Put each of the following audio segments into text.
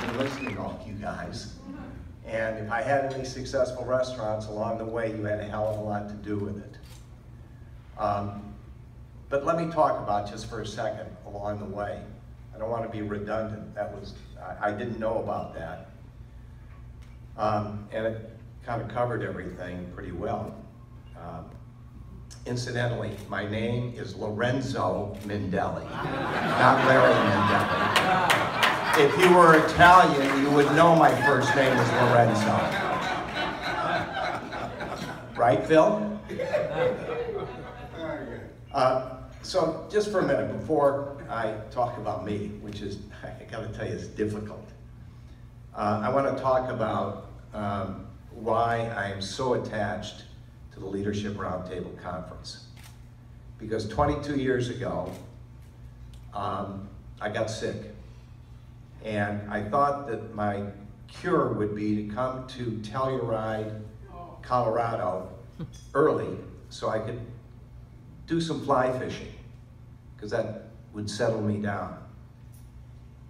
been listening to all of you guys. And if I had any successful restaurants along the way, you had a hell of a lot to do with it. But let me talk about just for a second along the way. I don't want to be redundant. I didn't know about that. And it kind of covered everything pretty well. Incidentally, my name is Lorenzo Mindel, not Larry Mindel. If you were Italian, you would know my first name is Lorenzo. Right, Phil? So just for a minute, before I talk about me, which is, I gotta tell you, it's difficult. I want to talk about why I'm so attached to the Leadership Roundtable Conference. Because 22 years ago, I got sick. And I thought that my cure would be to come to Telluride, Colorado early so I could do some fly fishing, because that would settle me down.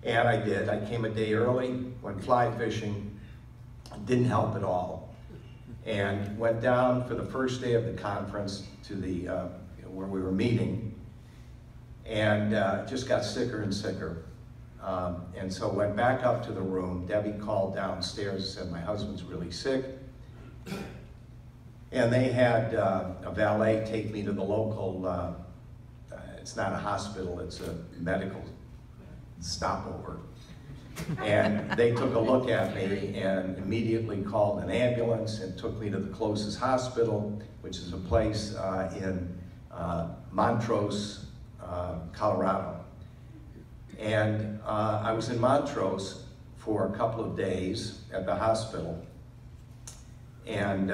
And I did. I came a day early, went fly fishing, didn't help at all. And went down for the first day of the conference to the, where we were meeting, and just got sicker and sicker. And so went back up to the room. Debbie called downstairs and said, my husband's really sick. And they had a valet take me to the local, it's not a hospital, it's a medical stopover. And they took a look at me and immediately called an ambulance and took me to the closest hospital, which is a place in Montrose, Colorado. And I was in Montrose for a couple of days at the hospital. And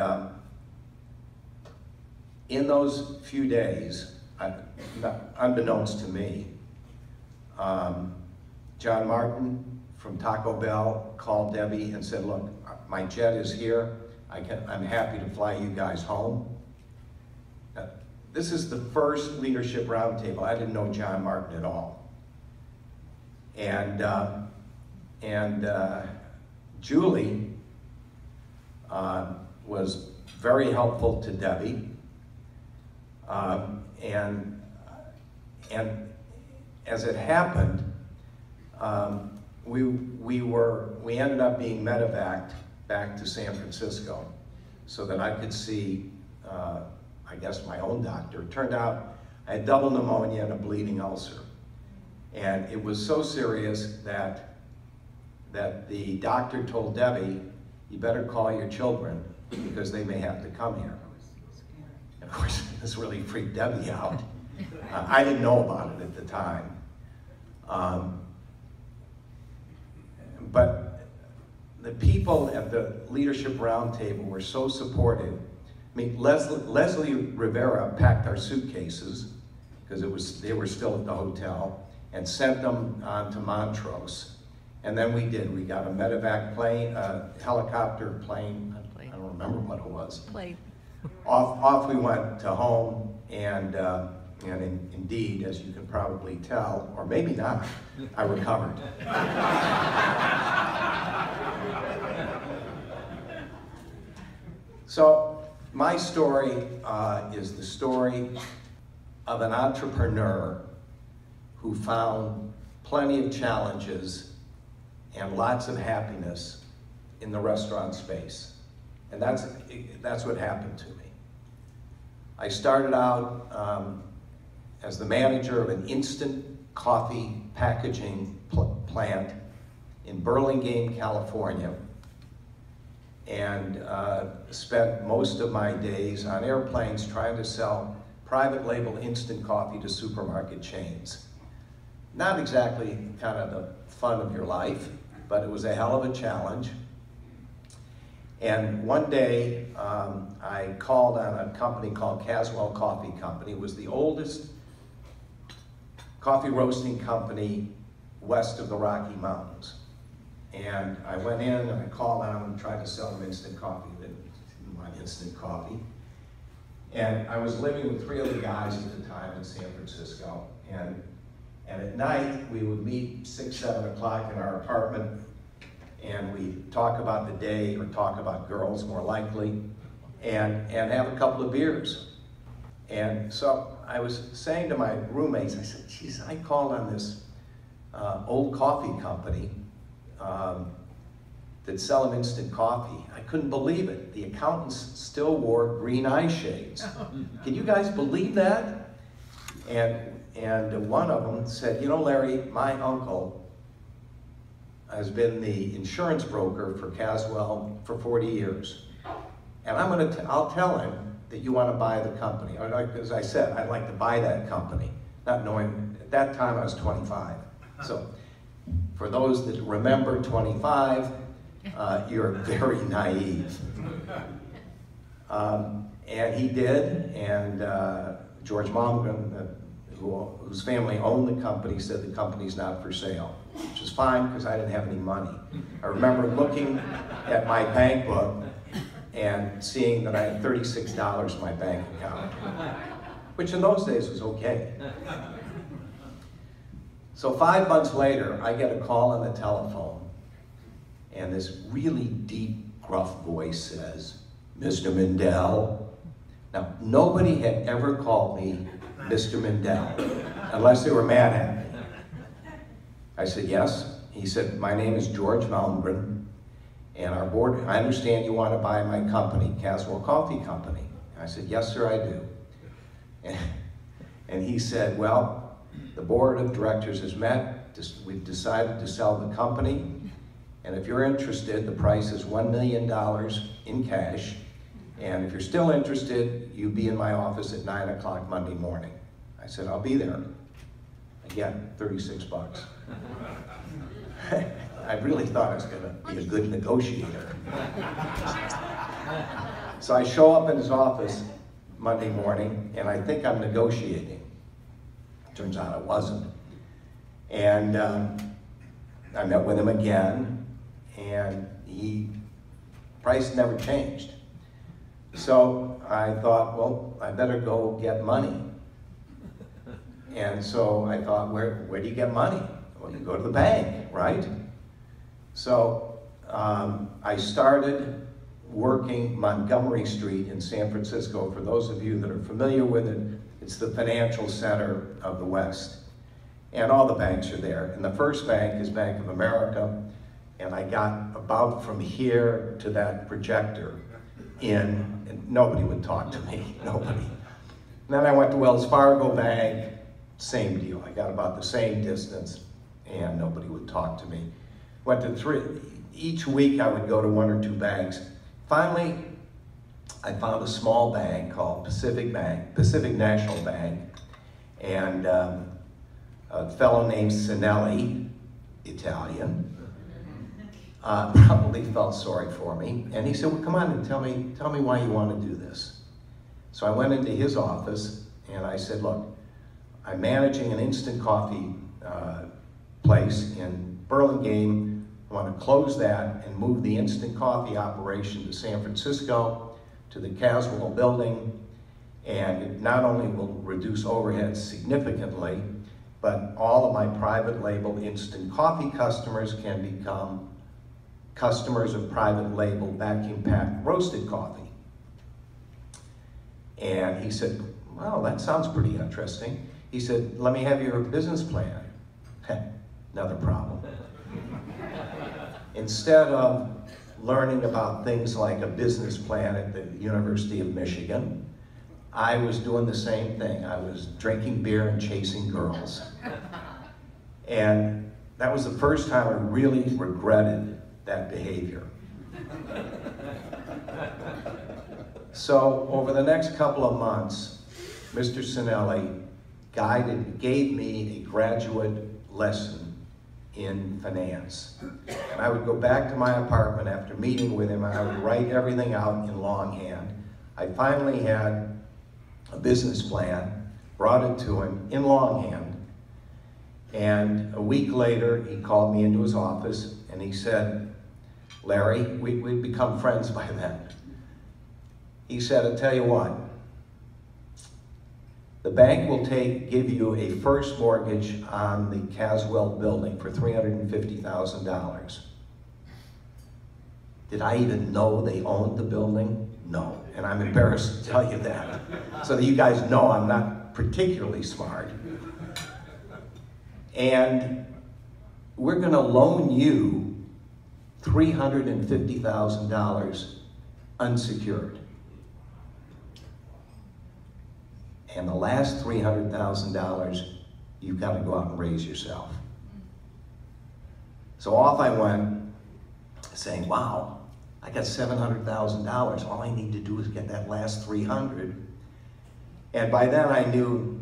in those few days, unbeknownst to me, John Martin from Taco Bell called Debbie and said, look, my jet is here. I'm happy to fly you guys home. This is the first leadership roundtable. I didn't know John Martin at all. And Julie was very helpful to Debbie. And as it happened, we ended up being medevaced back to San Francisco so that I could see, I guess, my own doctor. It turned out I had double pneumonia and a bleeding ulcer. And it was so serious that the doctor told Debbie, you better call your children because they may have to come here. And of course, this really freaked Debbie out. I didn't know about it at the time. But the people at the Leadership Roundtable were so supportive. I mean, Leslie Rivera packed our suitcases, because they were still at the hotel, and sent them on to Montrose. And then we did. We got a medevac plane, a helicopter plane, I don't remember what it was. Plane. Off we went to home, and indeed, as you can probably tell, or maybe not, I recovered. So my story is the story of an entrepreneur who found plenty of challenges and lots of happiness in the restaurant space. And that's what happened to me. I started out as the manager of an instant coffee packaging plant in Burlingame, California, and spent most of my days on airplanes trying to sell private label instant coffee to supermarket chains. Not exactly kind of the fun of your life, but it was a hell of a challenge. And one day, I called on a company called Caswell Coffee Company. It was the oldest coffee roasting company west of the Rocky Mountains. And I went in and I called on them and tried to sell them instant coffee. They didn't want instant coffee. And I was living with 3 other guys at the time in San Francisco. And at night, we would meet 6, 7 o'clock in our apartment and we talk about the day, or talk about girls more likely, and have a couple of beers. And so I was saying to my roommates, I said, geez, I called on this old coffee company that sell them instant coffee. I couldn't believe it. The accountants still wore green eye shades. Can you guys believe that? And one of them said, you know, Larry, my uncle has been the insurance broker for Caswell for 40 years. And I'll tell him that you want to buy the company. As I said, I'd like to buy that company, not knowing, at that time I was 25. So for those that remember 25, you're very naive. And he did, and George Malmgren, whose family owned the company, said the company's not for sale, which is fine because I didn't have any money. I remember looking at my bank book and seeing that I had $36 in my bank account, which in those days was okay. So 5 months later, I get a call on the telephone, and this really deep, gruff voice says, Mr. Mindel. Now, nobody had ever called me Mr. Mindel, unless they were mad at me. I said, yes. He said, my name is George Malmgren, and our board, I understand you want to buy my company, Caswell Coffee Company. I said, yes, sir, I do. And he said, well, the board of directors has met. We've decided to sell the company. And if you're interested, the price is $1 million in cash. And if you're still interested, you be in my office at 9 o'clock Monday morning. I said, I'll be there. Again, 36 bucks. I really thought I was going to be a good negotiator. So I show up in his office Monday morning, and I think I'm negotiating. Turns out I wasn't. And I met with him again, and price never changed. So I thought, well, I better go get money. And so I thought, where do you get money? Well, you go to the bank, right? So I started working Montgomery Street in San Francisco. For those of you that are familiar with it, it's the financial center of the West. And all the banks are there. And the first bank is Bank of America. And I got about from here to that projector in, and nobody would talk to me, nobody. And then I went to Wells Fargo Bank, same deal. I got about the same distance, and nobody would talk to me. Went to 3, each week I would go to 1 or 2 banks. Finally, I found a small bank called Pacific National Bank, and a fellow named Sinelli, Italian, probably felt sorry for me, and he said, well, come on and tell me why you want to do this. So I went into his office, and I said, look, I'm managing an instant coffee place in Burlingame. I want to close that and move the instant coffee operation to San Francisco, to the Caswell building, and it not only will reduce overhead significantly, but all of my private label instant coffee customers can become customers of private label vacuum packed roasted coffee. And he said, well, that sounds pretty interesting. He said, let me have your business plan. Another problem. Instead of learning about things like a business plan at the University of Michigan, I was doing the same thing. I was drinking beer and chasing girls. And that was the first time I really regretted that behavior. So over the next couple of months, Mr. Sinelli gave me a graduate lesson in finance. And I would go back to my apartment after meeting with him, and I would write everything out in longhand. I finally had a business plan, brought it to him in longhand, and a week later he called me into his office and he said, Larry, we'd become friends by then. He said, I'll tell you what, the bank will give you a first mortgage on the Caswell building for $350,000. Did I even know they owned the building? No, and I'm embarrassed to tell you that. So that you guys know I'm not particularly smart. And we're gonna loan you $350,000 unsecured. And the last $300,000, you've got to go out and raise yourself. So off I went, saying, wow, I got $700,000. All I need to do is get that last 300. And by then I knew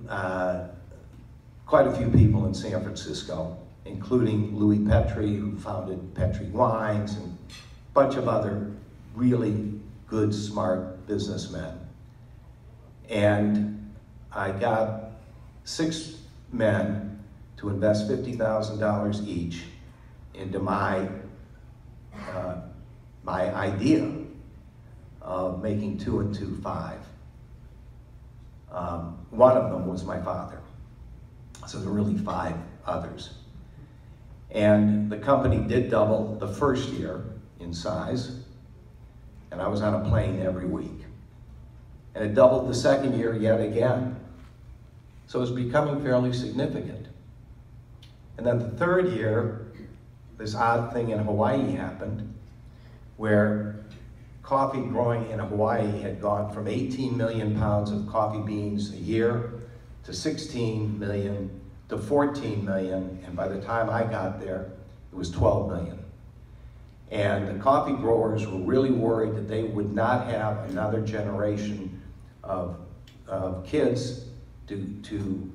quite a few people in San Francisco, including Louis Petrie, who founded Petrie Wines, and a bunch of other really good, smart businessmen. And I got 6 men to invest $50,000 each into my idea of making 2 and 2 5. One of them was my father. So there were really 5 others. And the company did double the first year in size, and I was on a plane every week. And it doubled the second year yet again. So it was becoming fairly significant. And then the third year, this odd thing in Hawaii happened, where coffee growing in Hawaii had gone from 18 million pounds of coffee beans a year to 16 million to 14 million, and by the time I got there, it was 12 million. And the coffee growers were really worried that they would not have another generation of kids to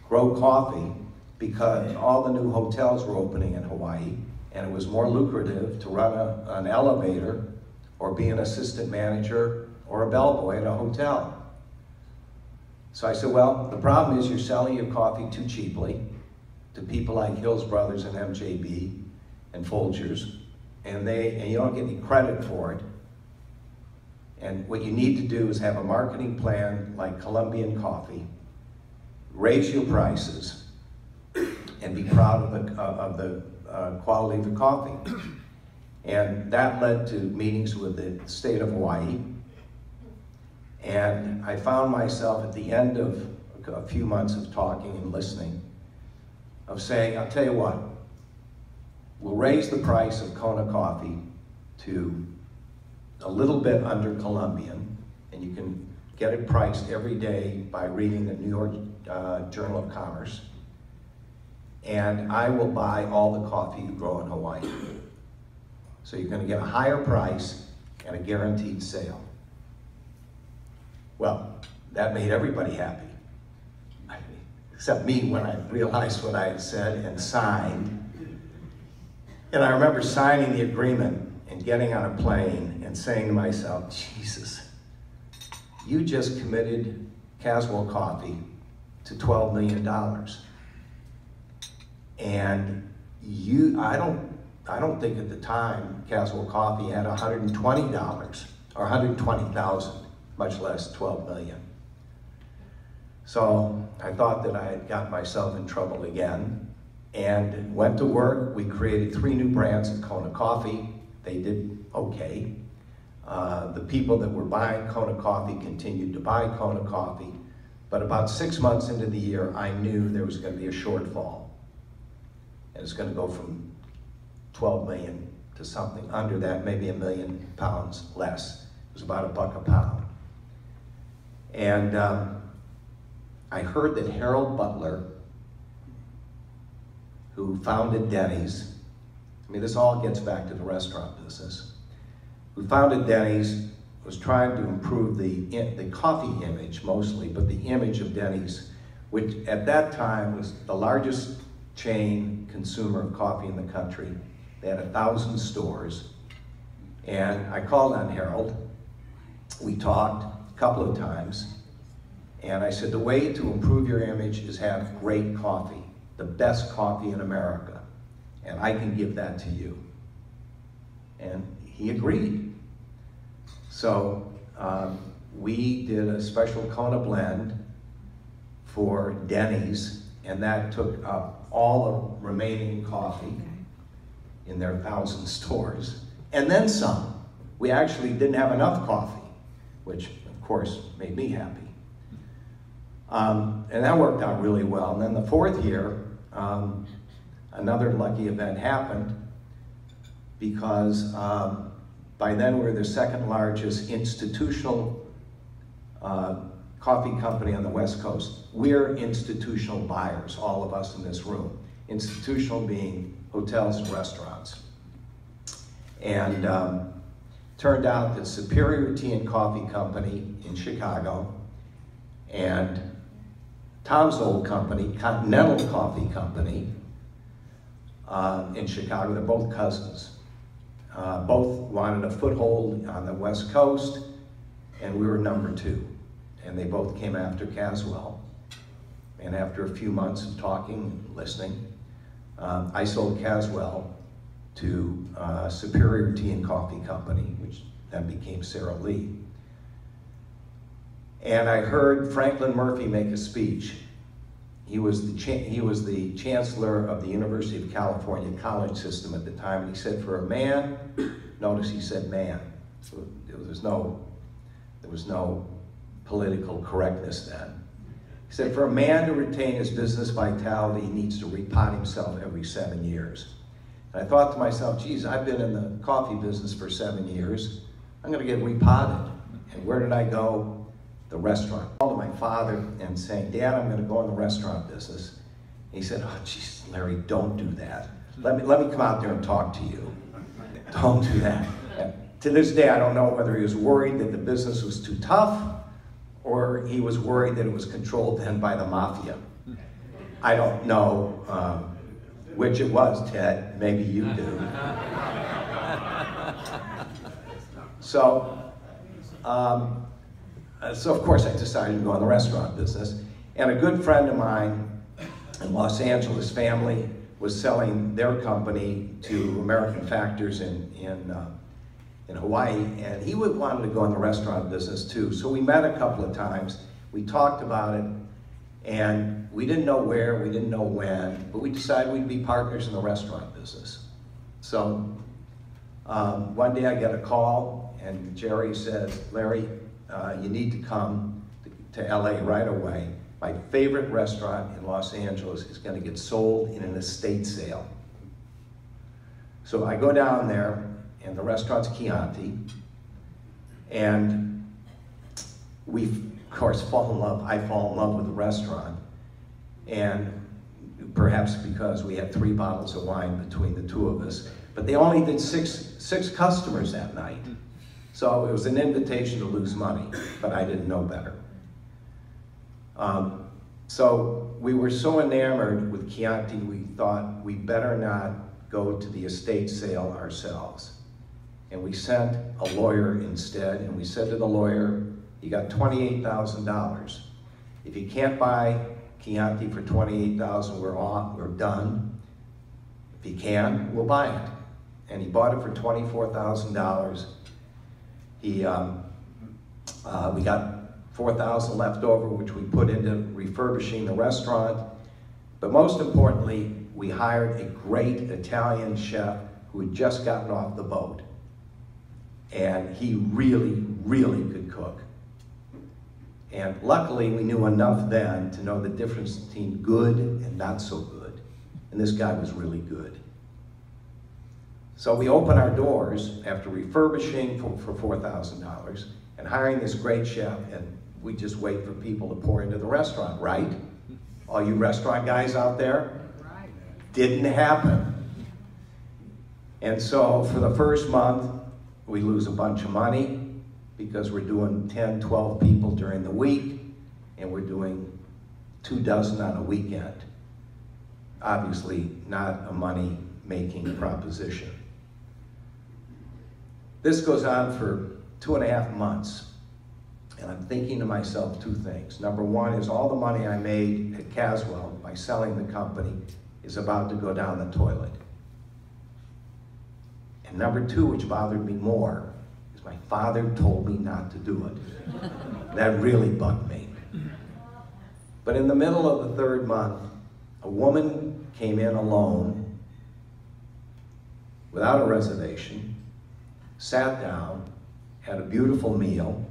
grow coffee, because all the new hotels were opening in Hawaii, and it was more lucrative to run an elevator or be an assistant manager or a bellboy at a hotel. So I said, well, the problem is you're selling your coffee too cheaply to people like Hills Brothers and MJB and Folgers, and you don't get any credit for it. And what you need to do is have a marketing plan like Colombian Coffee, raise your prices, and be proud of the quality of the coffee. And that led to meetings with the state of Hawaii. And I found myself at the end of a few months of talking and listening, of saying, I'll tell you what, we'll raise the price of Kona coffee to a little bit under Colombian, and you can get it priced every day by reading the New York Journal of Commerce. And I will buy all the coffee you grow in Hawaii. So you're going to get a higher price and a guaranteed sale. Well, that made everybody happy, except me when I realized what I had said and signed. And I remember signing the agreement and getting on a plane and saying to myself, Jesus, you just committed Caswell Coffee to $12 million. And I don't think at the time Caswell Coffee had $120 or 120,000, much less 12 million. So I thought that I had got myself in trouble again and went to work. We created 3 new brands of Kona Coffee. They did okay. The people that were buying Kona Coffee continued to buy Kona Coffee, but about 6 months into the year, I knew there was going to be a shortfall. And it's going to go from 12 million to something under that, maybe 1 million pounds less. It was about $1 a pound. And I heard that Harold Butler, who founded Denny's, I mean, this all gets back to the restaurant business, who founded Denny's, was trying to improve the coffee image mostly, but the image of Denny's, which at that time was the largest chain consumer of coffee in the country. They had 1,000 stores. And I called on Harold. We talked a couple of times. And I said, the way to improve your image is have great coffee, the best coffee in America. And I can give that to you. And he agreed. So we did a special Kona blend for Denny's, and that took up all the remaining coffee in their 1,000 stores, and then some. we actually didn't have enough coffee, which of course made me happy. And that worked out really well. And then the fourth year, another lucky event happened because by then we were the second largest institutional coffee company on the West Coast. We're institutional buyers, all of us in this room. Institutional being hotels and restaurants. And turned out that Superior Tea and Coffee Company in Chicago and Tom's old company, Continental Coffee Company in Chicago, they're both cousins. Both wanted a foothold on the West Coast, and we were number 2. And they both came after Caswell. And after a few months of talking and listening, I sold Caswell to Superior Tea and Coffee Company, which then became Sara Lee. And I heard Franklin Murphy make a speech. He was the chancellor of the University of California college system at the time, and he said, for a man, notice he said man, so there was no political correctness then. He said, for a man to retain his business vitality, he needs to repot himself every 7 years. And I thought to myself, geez, I've been in the coffee business for 7 years. I'm gonna get repotted. And where did I go? The restaurant. I called my father and saying, Dad, I'm gonna go in the restaurant business. And he said, oh, geez, Larry, don't do that. Let me come out there and talk to you. Don't do that. And to this day, I don't know whether he was worried that the business was too tough or he was worried that it was controlled then by the mafia. I don't know which it was, Ted. Maybe you do. So of course I decided to go in the restaurant business. And a good friend of mine in Los Angeles, family, was selling their company to American Factors in Hawaii, and he wanted to go in the restaurant business too. So we met a couple of times, we talked about it, and we didn't know where, we didn't know when, but we decided we'd be partners in the restaurant business. So one day I get a call, and Jerry says, Larry, you need to come to LA right away. My favorite restaurant in Los Angeles is going to get sold in an estate sale. So I go down there, and the restaurant's Chianti, and we, of course, fall in love. I fall in love with the restaurant, and perhaps because we had 3 bottles of wine between the 2 of us, but they only did six customers that night. So it was an invitation to lose money, but I didn't know better. So we were so enamored with Chianti, we thought we better not go to the estate sale ourselves. And we sent a lawyer instead, and we said to the lawyer, you got $28,000. If you can't buy Chianti for $28,000, we're off, we're done. If you can, we'll buy it. And he bought it for $24,000. We got $4,000 left over, which we put into refurbishing the restaurant. But most importantly, we hired a great Italian chef who had just gotten off the boat. And he really, really could cook. And luckily, we knew enough then to know the difference between good and not so good. And this guy was really good. So we opened our doors after refurbishing for $4,000 and hiring this great chef, and we just wait for people to pour into the restaurant, right? All you restaurant guys out there? Right. Didn't happen. And so for the first month, we lose a bunch of money because we're doing 10, 12 people during the week, and we're doing 24 on a weekend. Obviously not a money-making proposition. This goes on for 2.5 months, and I'm thinking to myself 2 things. Number one is all the money I made at Caswell by selling the company is about to go down the toilet. And number 2, which bothered me more, is my father told me not to do it. That really bugged me. But in the middle of the 3rd month, a woman came in alone, without a reservation, sat down, had a beautiful meal,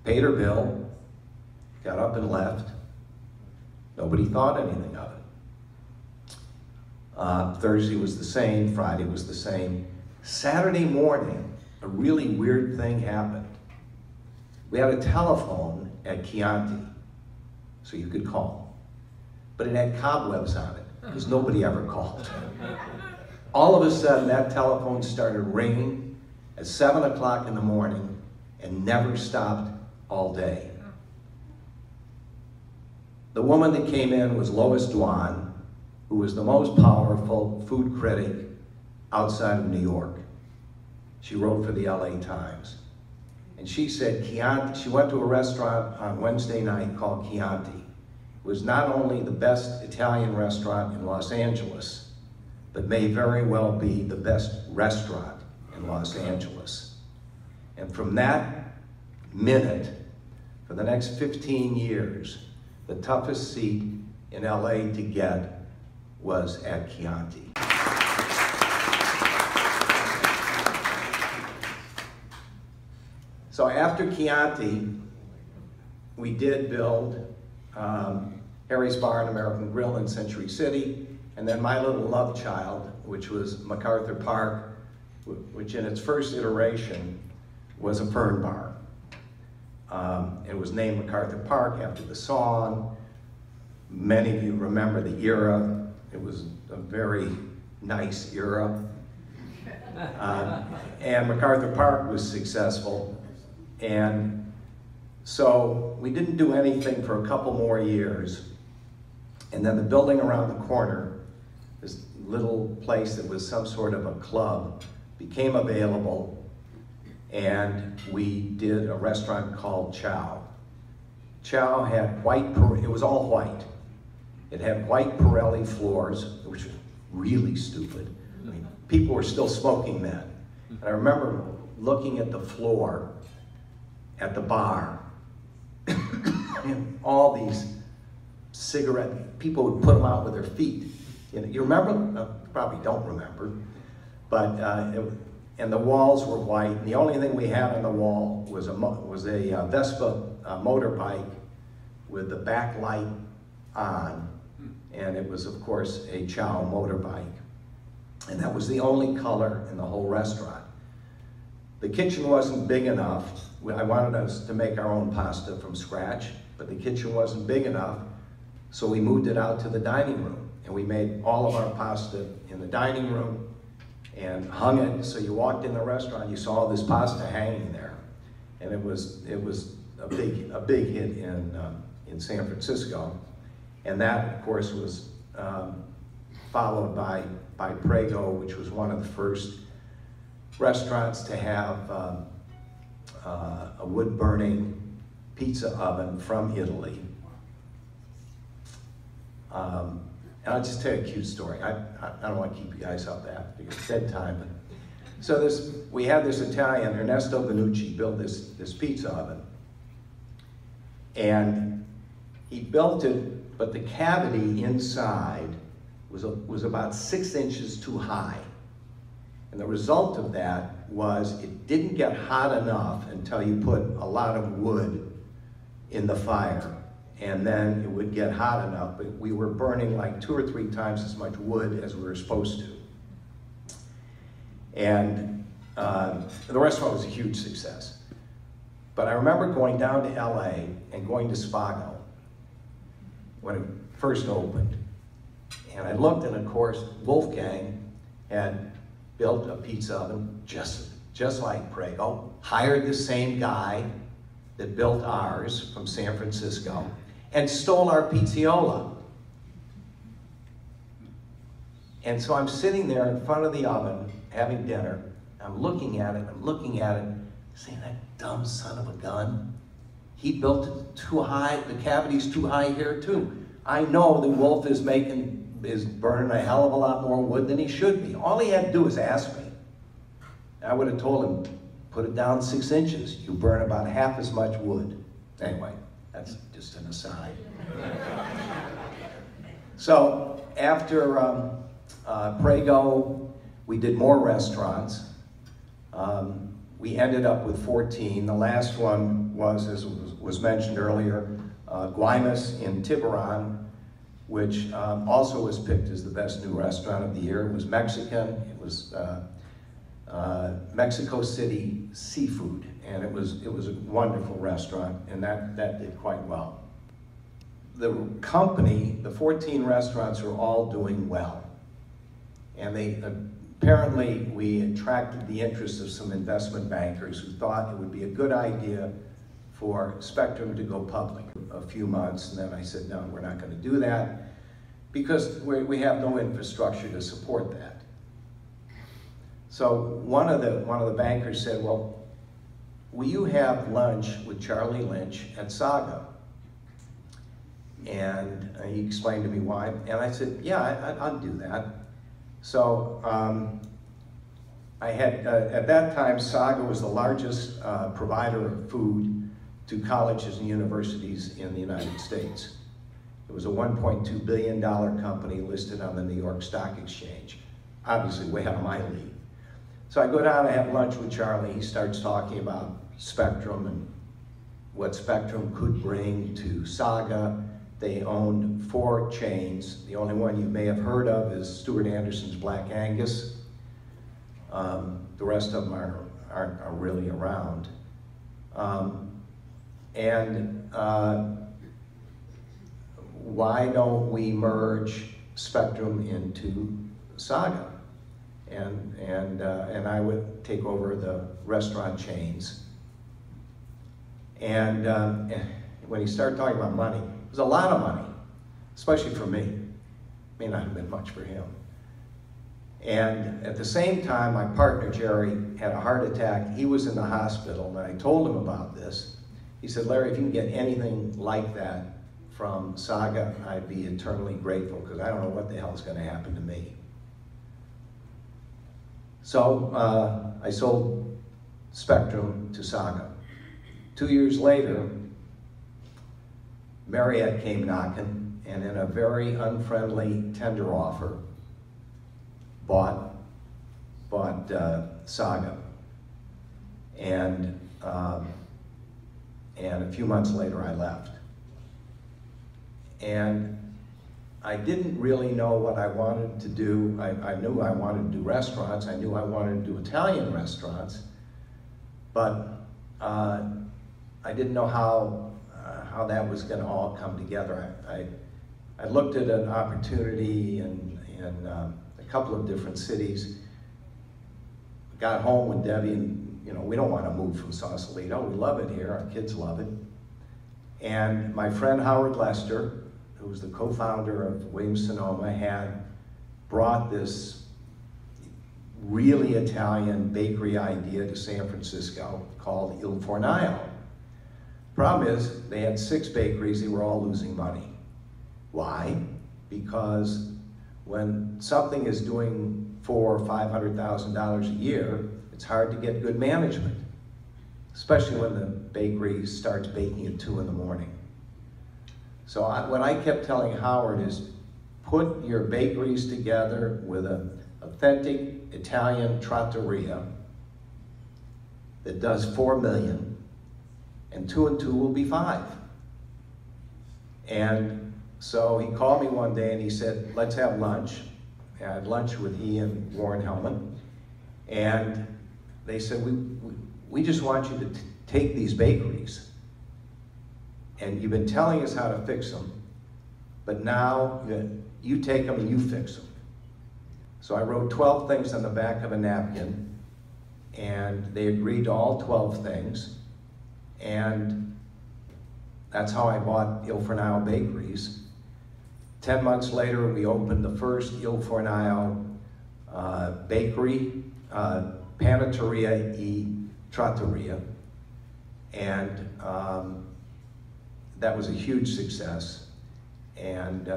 paid her bill, got up and left. Nobody thought anything of it. Thursday was the same, Friday was the same. Saturday morning, a really weird thing happened. We had a telephone at Chianti, so you could call. But it had cobwebs on it, because nobody ever called. All of a sudden, that telephone started ringing at 7 o'clock in the morning and never stopped all day. The woman that came in was Lois Dwan, who was the most powerful food critic outside of New York. She wrote for the LA Times. And she said Chianti, she went to a restaurant on Wednesday night called Chianti. It was not only the best Italian restaurant in Los Angeles, but may very well be the best restaurant in Los Angeles. And from that minute, for the next 15 years, the toughest seat in LA to get was at Chianti. So after Chianti, we did build Harry's Bar and American Grill in Century City, and then my little love child, which was MacArthur Park, which in its first iteration was a fern bar. It was named MacArthur Park after the song. Many of you remember the era. It was a very nice era. And MacArthur Park was successful. And so we didn't do anything for a couple more years. And then the building around the corner, this little place that was some sort of a club, became available. And we did a restaurant called Chow. Chow had white, it was all white. It had white Pirelli floors, which was really stupid. I mean, people were still smoking then. And I remember looking at the floor at the bar, and all these cigarette, people would put them out with their feet. You remember? Probably don't remember. But, and the walls were white, and the only thing we had on the wall was a Vespa motorbike with the backlight on, and it was, of course, a Chow motorbike. And that was the only color in the whole restaurant. The kitchen wasn't big enough. I wanted us to make our own pasta from scratch, but the kitchen wasn't big enough, so we moved it out to the dining room. And we made all of our pasta in the dining room and hung it, so you walked in the restaurant, you saw this pasta hanging there. And it was a big hit in San Francisco. And that, of course, was followed by Prego, which was one of the first restaurants to have a wood-burning pizza oven from Italy. And I'll just tell you a cute story. I don't want to keep you guys up after it's bedtime. But, so we had this Italian, Ernesto Benucci, built this pizza oven. And he built it, but the cavity inside was about 6 inches too high. And the result of that was it didn't get hot enough until you put a lot of wood in the fire. And then it would get hot enough, but we were burning like 2 or 3 times as much wood as we were supposed to. And the restaurant was a huge success. But I remember going down to LA and going to Spago when it first opened. And I looked, and of course, Wolfgang had built a pizza oven just like Prego, hired the same guy that built ours from San Francisco, and stole our pizziola. And so I'm sitting there in front of the oven, having dinner. I'm looking at it, saying, that dumb son of a gun. He built it too high, the cavity's too high here too. I know the Wolf is burning a hell of a lot more wood than he should be. All he had to do was ask me. I would have told him, put it down 6 inches. You burn about half as much wood. Anyway, that's just an aside. So after Prego, we did more restaurants. We ended up with 14. The last one was, as was mentioned earlier, Guaymas in Tiburon, which also was picked as the best new restaurant of the year. It was Mexican. It was Mexico City seafood, and it was a wonderful restaurant, and that did quite well. The company, the 14 restaurants, are all doing well, and apparently we attracted the interest of some investment bankers who thought it would be a good idea for Spectrum to go public a few months, and then I said, no, we're not going to do that because we have no infrastructure to support that. So one of the bankers said, well, will you have lunch with Charlie Lynch at Saga? And he explained to me why, and I said, yeah, I'll do that. So I had, at that time, Saga was the largest provider of food to colleges and universities in the United States. It was a $1.2 billion company listed on the New York Stock Exchange, obviously way out of my league. So I go down and have lunch with Charlie. He starts talking about Spectrum and what Spectrum could bring to Saga. They owned 4 chains. The only one you may have heard of is Stuart Anderson's Black Angus. The rest of them aren't really around. Why don't we merge Spectrum into Saga? And I would take over the restaurant chains. And when he started talking about money, it was a lot of money, especially for me. May not have been much for him. And at the same time, my partner, Jerry, had a heart attack. He was in the hospital, and I told him about this. He said, Larry, if you can get anything like that from Saga, I'd be eternally grateful, because I don't know what the hell is going to happen to me. So I sold Spectrum to Saga. 2 years later, Marriott came knocking, and in a very unfriendly tender offer, bought Saga. And a few months later, I left. And I didn't really know what I wanted to do. I knew I wanted to do restaurants. I knew I wanted to do Italian restaurants, but I didn't know how that was going to all come together. I looked at an opportunity in a couple of different cities. Got home with Debbie, and we don't want to move from Sausalito. We love it here. Our kids love it. And my friend Howard Lester, who was the co-founder of Williams-Sonoma, had brought this really Italian bakery idea to San Francisco called Il Fornaio. Problem is, they had 6 bakeries, they were all losing money. Why? Because when something is doing $400,000 or $500,000 a year, it's hard to get good management, especially when the bakery starts baking at 2 in the morning. So what I kept telling Howard is, put your bakeries together with an authentic Italian trattoria that does $4 million, and 2 and 2 will be 5. And so he called me one day and he said, let's have lunch. I had lunch with he and Warren Hellman. And they said, we just want you to take these bakeries, and you've been telling us how to fix them, but now you take them and you fix them. So I wrote 12 things on the back of a napkin, and they agreed to all 12 things, and that's how I bought Il Fornaio Bakeries. 10 months later, we opened the first Il Fornaio bakery, Panetteria e Trattoria, and that was a huge success, and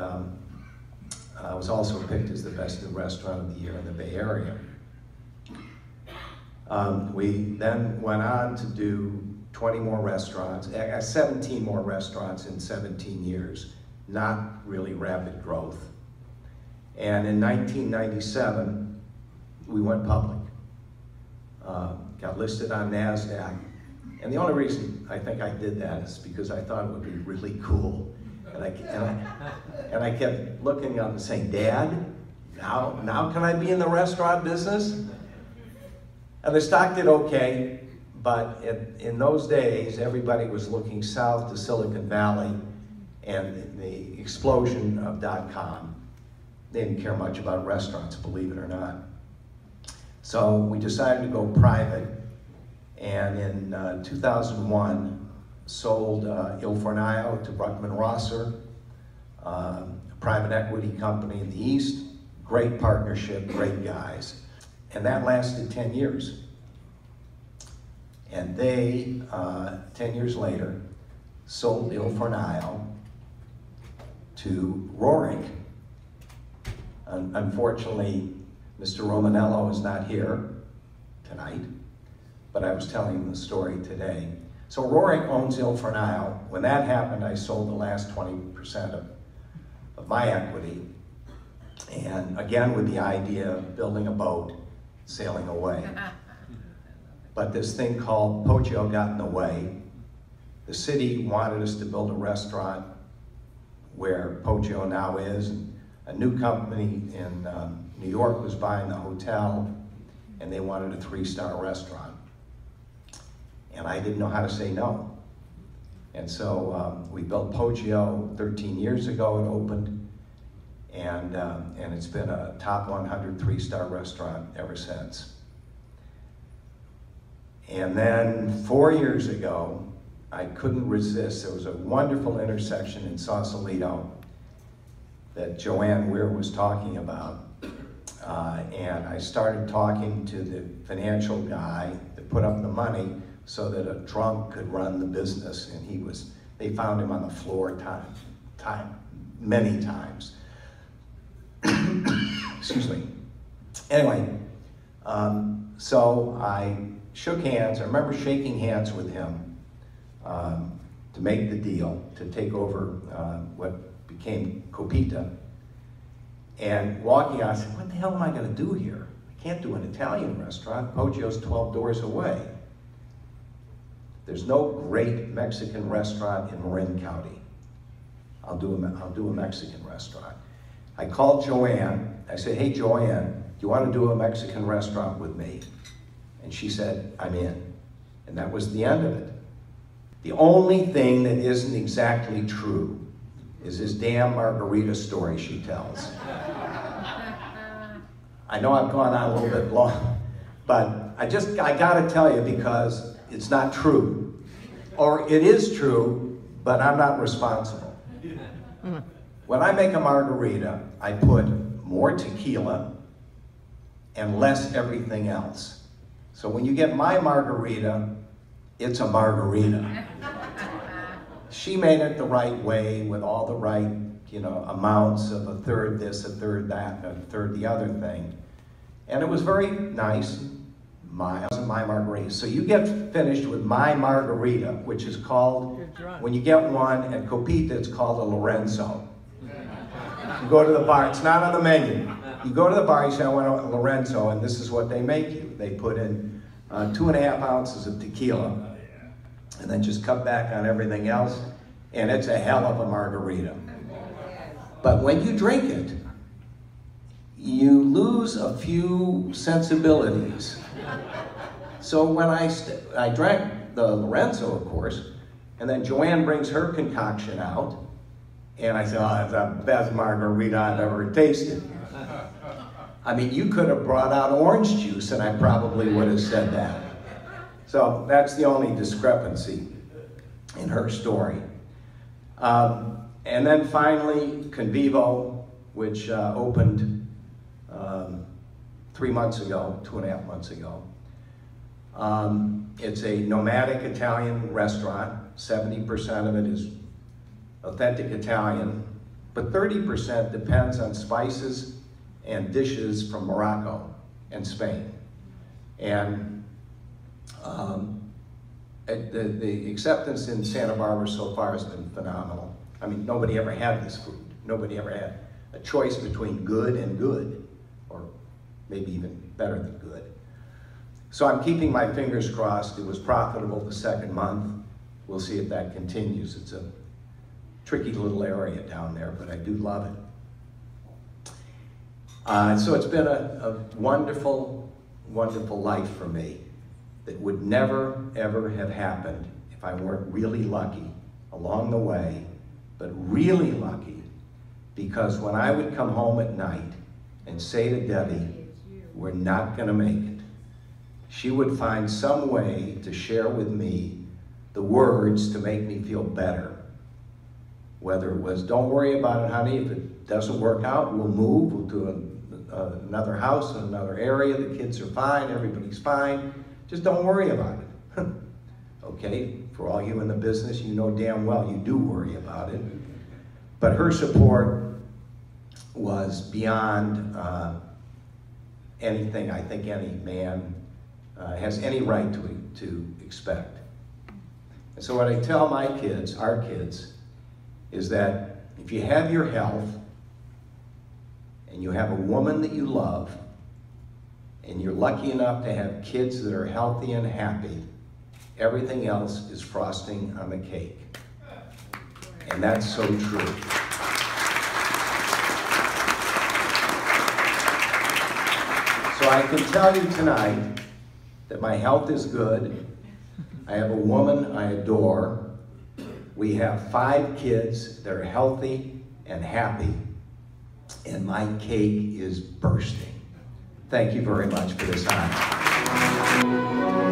was also picked as the best new restaurant of the year in the Bay Area. We then went on to do 20 more restaurants, 17 more restaurants in 17 years, not really rapid growth. And in 1997, we went public. got listed on NASDAQ. And the only reason I think I did that is because I thought it would be really cool. And I kept looking up and saying, Dad, now can I be in the restaurant business? And the stock did okay, but in those days, everybody was looking south to Silicon Valley and the explosion of .com. They didn't care much about restaurants, believe it or not. So we decided to go private, and in 2001, sold Il Fornaio to Bruckman Rosser, a private equity company in the East. Great partnership, great guys. And that lasted 10 years. And they, 10 years later, sold Il Fornaio to Roaring. Unfortunately, Mr. Romanello is not here tonight, but I was telling him the story today. So Roaring owns Il Fornaio. When that happened, I sold the last 20% of my equity. And again, with the idea of building a boat, sailing away. But this thing called Poggio got in the way. The city wanted us to build a restaurant where Poggio now is. A new company in New York was buying the hotel, and they wanted a 3-star restaurant. And I didn't know how to say no. And so we built Poggio 13 years ago. It opened. And it's been a top 100 3-star restaurant ever since. And then 4 years ago, I couldn't resist. There was a wonderful intersection in Sausalito that Joanne Weir was talking about. And I started talking to the financial guy that put up the money so that a drunk could run the business. And they found him on the floor many times. Excuse me. Anyway, so I shook hands. I remember shaking hands with him to make the deal, to take over what became Copita. And walking out, I said, what the hell am I going to do here? I can't do an Italian restaurant. Poggio's 12 doors away. There's no great Mexican restaurant in Marin County. I'll do a Mexican restaurant. I called Joanne. I said, hey, Joanne, do you want to do a Mexican restaurant with me? And she said, I'm in. And that was the end of it. The only thing that isn't exactly true is this damn margarita story she tells. I know I've gone on a little bit long, but I gotta tell you because it's not true. Or it is true, but I'm not responsible. When I make a margarita, I put more tequila and less everything else. So when you get my margarita, it's a margarita. She made it the right way with all the right, amounts of a third this, a third that, a third the other thing. And it was very nice, my margarita. So you get finished with my margarita, which is called, when you get one at Copita, it's called a Lorenzo. You go to the bar, it's not on the menu. You go to the bar, you say, I want a Lorenzo, and this is what they make you. They put in 2.5 ounces of tequila, and then just cut back on everything else, and it's a hell of a margarita. But when you drink it, you lose a few sensibilities. So when I drank the Lorenzo, of course, and then Joanne brings her concoction out, and I said, oh, that's the best margarita I've ever tasted. I mean, you could have brought out orange juice and I probably would have said that. So that's the only discrepancy in her story. And then finally, Convivo, which opened 3 months ago, 2.5 months ago. It's a nomadic Italian restaurant. 70% of it is authentic Italian, but 30% depends on spices and dishes from Morocco and Spain. And the acceptance in Santa Barbara so far has been phenomenal. I mean, nobody ever had this food. Nobody ever had a choice between good and good, or maybe even better than good. So I'm keeping my fingers crossed. It was profitable the second month. We'll see if that continues. It's a tricky little area down there, but I do love it. So it's been a wonderful, wonderful life for me that would never, ever have happened if I weren't really lucky along the way, but really lucky, because when I would come home at night and say to Debbie, we're not gonna make it, she would find some way to share with me the words to make me feel better. Whether it was, don't worry about it, honey, if it doesn't work out, we'll move, we'll do another house in another area, the kids are fine, everybody's fine, just don't worry about it. Okay, for all you in the business, you know damn well you do worry about it. But her support was beyond anything I think any man has any right to expect. And so what I tell my kids, our kids, is that if you have your health and you have a woman that you love and you're lucky enough to have kids that are healthy and happy, everything else is frosting on the cake. And that's so true. So I can tell you tonight that my health is good. I have a woman I adore. We have 5 kids that are healthy and happy. And my cake is bursting. Thank you very much for this honor.